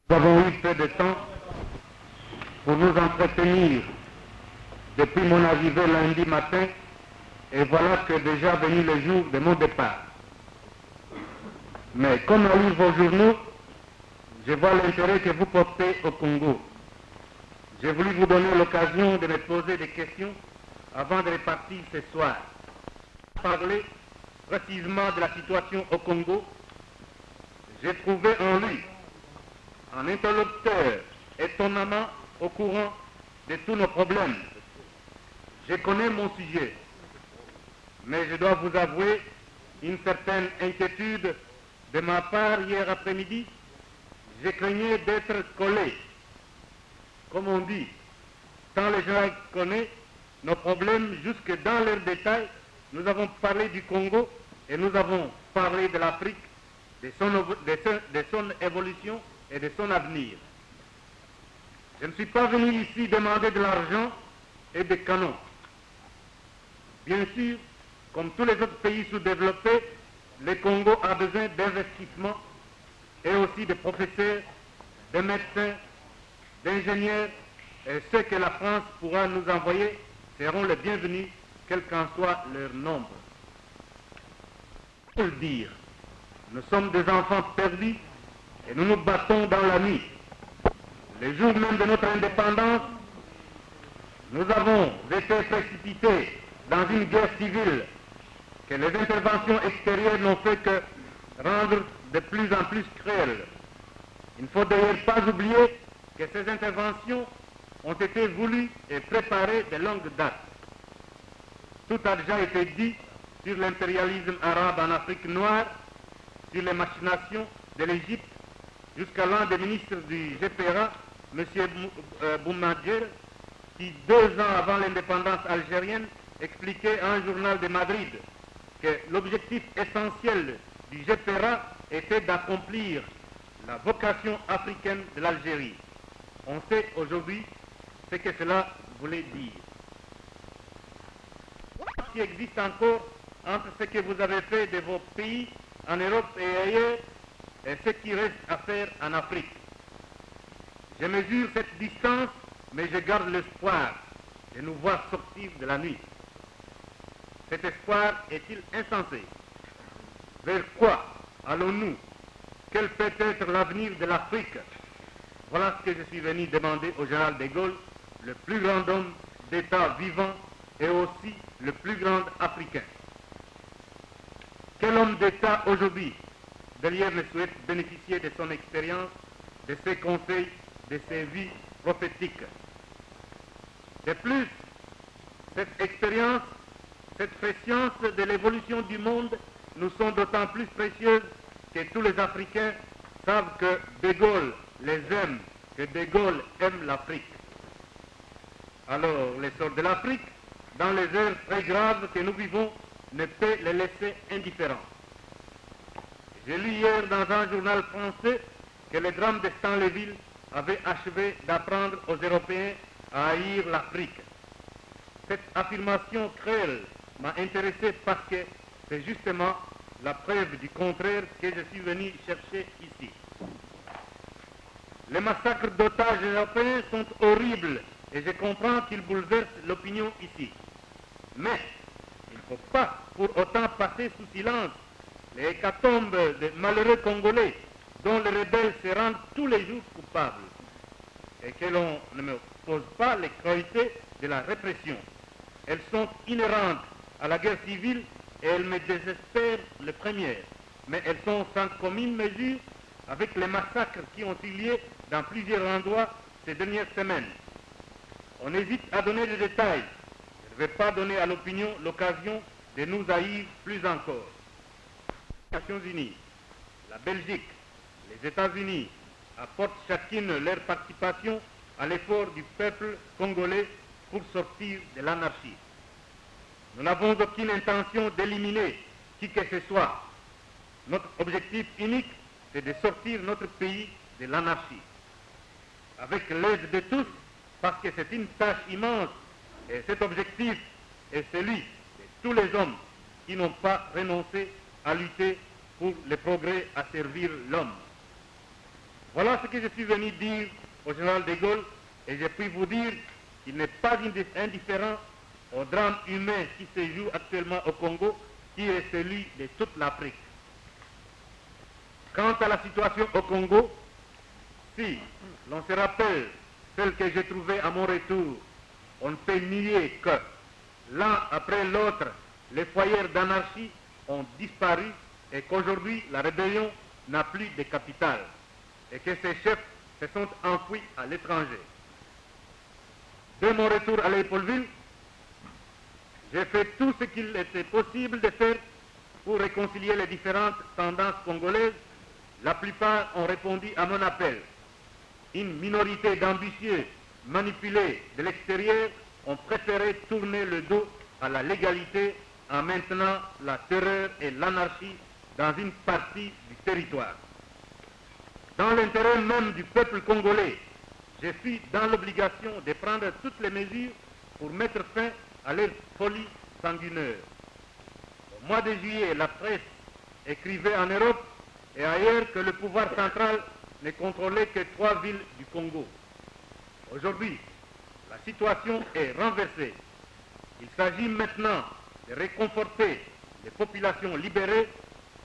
Nous avons eu peu de temps pour nous entretenir depuis mon arrivée lundi matin et voilà que déjà venu le jour de mon départ. Mais comme à lire vos journaux, je vois l'intérêt que vous portez au Congo. J'ai voulu vous donner l'occasion de me poser des questions avant de repartir ce soir. Parler précisément de la situation au Congo, j'ai trouvé en lui un interlocuteur étonnamment au courant de tous nos problèmes. Je connais mon sujet, mais je dois vous avouer une certaine inquiétude de ma part hier après-midi. Je craignais d'être collé, comme on dit, tant les gens connaissent nos problèmes jusque dans leurs détails. Nous avons parlé du Congo et nous avons parlé de l'Afrique, de son évolution et de son avenir. Je ne suis pas venu ici demander de l'argent et des canons. Bien sûr, comme tous les autres pays sous-développés, le Congo a besoin d'investissements et aussi de professeurs, de médecins, d'ingénieurs, et ceux que la France pourra nous envoyer seront les bienvenus, quel qu'en soit leur nombre. Pour le dire, nous sommes des enfants perdus et nous nous battons dans la nuit. Le jour même de notre indépendance, nous avons été précipités dans une guerre civile que les interventions extérieures n'ont fait que rendre de plus en plus cruelle. Il ne faut d'ailleurs pas oublier que ces interventions ont été voulues et préparées de longue date. Tout a déjà été dit sur l'impérialisme arabe en Afrique noire, sur les machinations de l'Égypte, jusqu'à l'un des ministres du GPRA, M. Boumadjer, qui 2 ans avant l'indépendance algérienne expliquait à un journal de Madrid que l'objectif essentiel du GPRA était d'accomplir la vocation africaine de l'Algérie. On sait aujourd'hui ce que cela voulait dire. Ce qui existe encore entre ce que vous avez fait de vos pays en Europe et ailleurs et ce qui reste à faire en Afrique. Je mesure cette distance, mais je garde l'espoir de nous voir sortir de la nuit. Cet espoir est-il insensé? Vers quoi allons-nous? Quel peut être l'avenir de l'Afrique? Voilà ce que je suis venu demander au général de Gaulle, le plus grand homme d'État vivant et aussi le plus grand africain. Quel homme d'État aujourd'hui derrière ne souhaite bénéficier de son expérience, de ses conseils, de ses vies prophétiques? De plus, cette expérience, cette préscience de l'évolution du monde nous sont d'autant plus précieuses que tous les Africains savent que De Gaulle les aime, que De Gaulle aime l'Afrique. Alors, l'essor de l'Afrique, dans les heures très graves que nous vivons, ne peut les laisser indifférents. J'ai lu hier dans un journal français que le drame de Stanleyville avait achevé d'apprendre aux Européens à haïr l'Afrique. Cette affirmation cruelle m'a intéressé parce que c'est justement la preuve du contraire que je suis venu chercher ici. Les massacres d'otages européens sont horribles et je comprends qu'ils bouleversent l'opinion ici. Mais il ne faut pas pour autant passer sous silence les hécatombes de malheureux Congolais dont les rebelles se rendent tous les jours coupables et que l'on ne me pose pas les cruautés de la répression. Elles sont inhérentes à la guerre civile et elles me désespèrent les premières, mais elles sont sans commune mesure avec les massacres qui ont eu lieu dans plusieurs endroits ces dernières semaines. On hésite à donner des détails. Je ne vais pas donner à l'opinion l'occasion de nous haïr plus encore. Les Nations Unies, la Belgique, les États-Unis apportent chacune leur participation à l'effort du peuple congolais pour sortir de l'anarchie. Nous n'avons aucune intention d'éliminer qui que ce soit. Notre objectif unique, c'est de sortir notre pays de l'anarchie. Avec l'aide de tous, parce que c'est une tâche immense, et cet objectif est celui de tous les hommes qui n'ont pas renoncé à lutter pour le progrès, à servir l'homme. Voilà ce que je suis venu dire au général de Gaulle, et je puis vous dire qu'il n'est pas indifférent au drame humain qui se joue actuellement au Congo, qui est celui de toute l'Afrique. Quant à la situation au Congo, si l'on se rappelle celle que j'ai trouvée à mon retour, on ne peut nier que l'un après l'autre, les foyers d'anarchie ont disparu et qu'aujourd'hui la rébellion n'a plus de capitale et que ses chefs se sont enfouis à l'étranger. Dès mon retour à Léopoldville, j'ai fait tout ce qu'il était possible de faire pour réconcilier les différentes tendances congolaises. La plupart ont répondu à mon appel. Une minorité d'ambitieux manipulés de l'extérieur ont préféré tourner le dos à la légalité en maintenant la terreur et l'anarchie dans une partie du territoire. Dans l'intérêt même du peuple congolais, je suis dans l'obligation de prendre toutes les mesures pour mettre fin à leur folie sanguinaire. Au mois de juillet, la presse écrivait en Europe et ailleurs que le pouvoir central ne contrôlait que 3 villes du Congo. Aujourd'hui, la situation est renversée. Il s'agit maintenant de réconforter les populations libérées,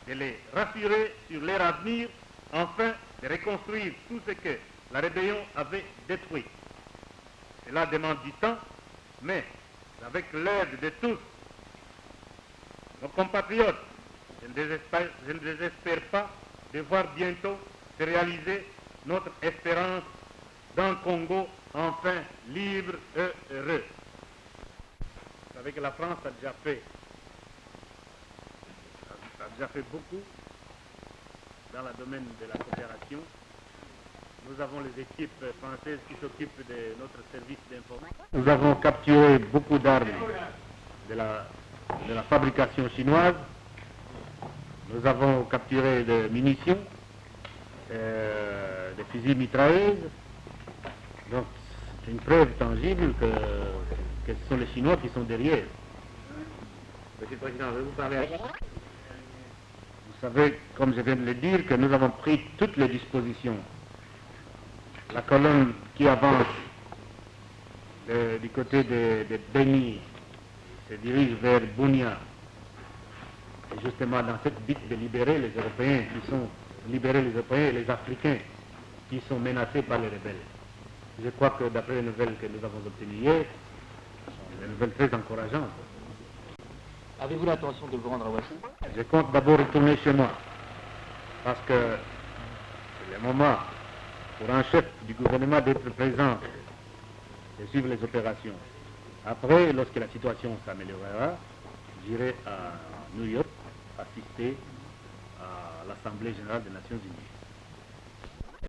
de les rassurer sur leur avenir, enfin de reconstruire tout ce que la rébellion avait détruit. Cela demande du temps, mais avec l'aide de tous nos compatriotes, je ne désespère pas de voir bientôt se réaliser notre espérance d'un Congo enfin libre et heureux. Vous savez que la France a déjà fait beaucoup dans le domaine de la coopération. Nous avons les équipes françaises qui s'occupent de notre service d'information. Nous avons capturé beaucoup d'armes de la fabrication chinoise. Nous avons capturé des munitions, des fusils mitrailleuses. Donc c'est une preuve tangible que ce sont les Chinois qui sont derrière. Monsieur le Président, je vais vous parler à... Vous savez, comme je viens de le dire, que nous avons pris toutes les dispositions. La colonne qui avance du côté de Beni se dirige vers Bunia. Et justement dans cette but de libérer les Européens et les Africains qui sont menacés par les rebelles. Je crois que d'après les nouvelles que nous avons obtenues hier, des nouvelles très encourageantes. Avez-vous l'intention de vous rendre à Ouagadougou? Je compte d'abord retourner chez moi, parce que c'est le moment pour un chef du gouvernement d'être présent et suivre les opérations. Après, lorsque la situation s'améliorera, j'irai à New York assister à l'Assemblée générale des Nations Unies.